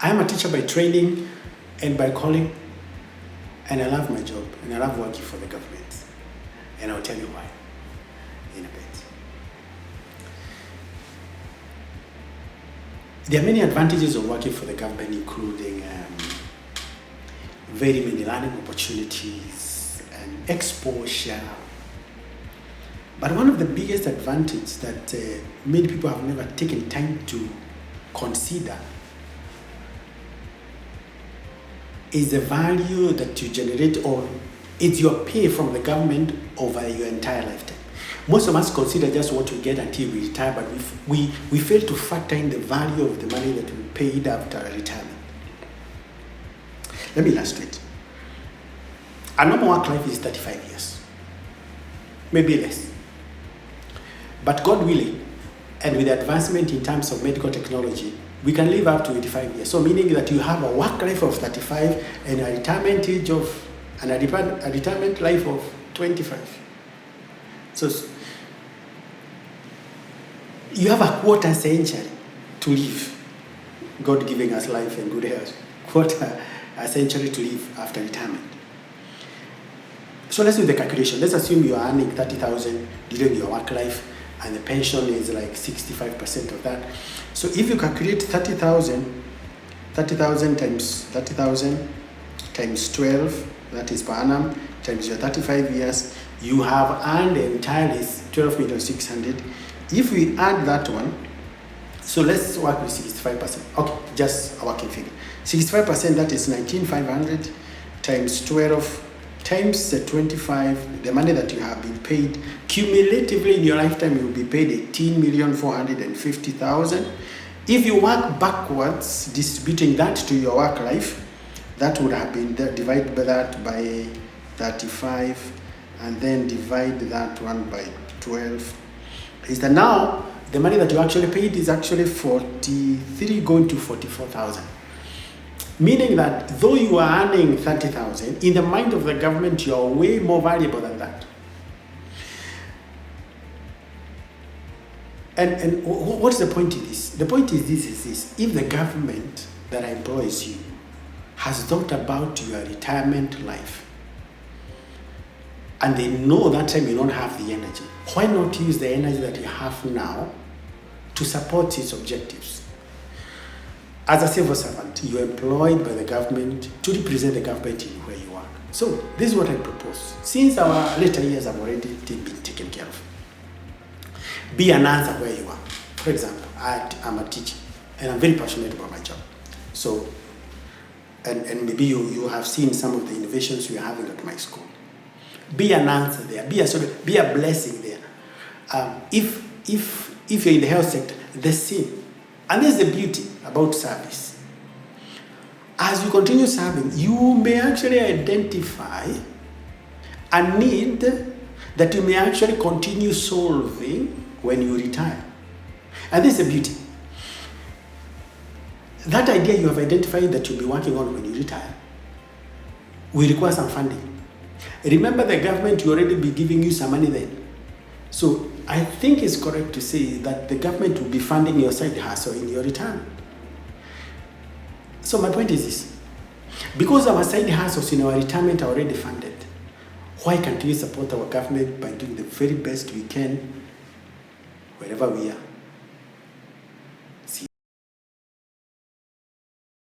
I am a teacher by training and by calling, and I love my job, and I love working for the government. And I'll tell you why in a bit. There are many advantages of working for the government, including very many learning opportunities and exposure. But one of the biggest advantages that many people have never taken time to consider is the value that you generate, or it's your pay from the government over your entire lifetime. Most of us consider just what we get until we retire, but we fail to factor in the value of the money that we paid after retirement. Let me illustrate. A normal work life is 35 years, maybe less. But God willing, and with advancement in terms of medical technology, we can live up to 85 years. So meaning that you have a work life of 35 and a retirement age of, and a retirement life of 25. So you have a quarter century to live. God giving us life and good health. Quarter a century to live after retirement. So let's do the calculation. Let's assume you are earning 30,000 during your work life, and the pension is like 65% of that. So if you calculate 30,000 times 12, that is per annum, times your 35 years, you have earned entirely 12,600,000. If we add that one, so let's work with 65%. Okay, just a working figure. 65%, that is 19,500 times 12 times 25, the money that you have been paid. Cumulatively in your lifetime, you will be paid 18,450,000. If you work backwards, distributing that to your work life, that would have been divided by that by 35, and then divide that one by 12. Is that now the money that you actually paid is actually 43 going to 44,000. Meaning that though you are earning 30,000, in the mind of the government, you are way more valuable than that. And what's the point in this? The point is this. If the government that employs you has thought about your retirement life, and they know that time you don't have the energy, why not use the energy that you have now to support its objectives? As a civil servant, you are employed by the government to represent the government in where you work. So this is what I propose. Since our later years have already been taken care of, be an answer where you are. For example, I'm a teacher, and I'm very passionate about my job. So, and maybe you have seen some of the innovations we are having at my school. Be an answer there. Be a blessing there. If you're in the health sector, the same. And there's the beauty about service. As you continue serving, you may actually identify a need that you may actually continue solving when you retire. And this is the beauty. That idea you have identified that you'll be working on when you retire will require some funding. Remember, the government will already be giving you some money then. So I think it's correct to say that the government will be funding your side hustle in your retirement. So my point is this. Because our side hustles in our retirement are already funded, why can't we support our government by doing the very best we can wherever we are?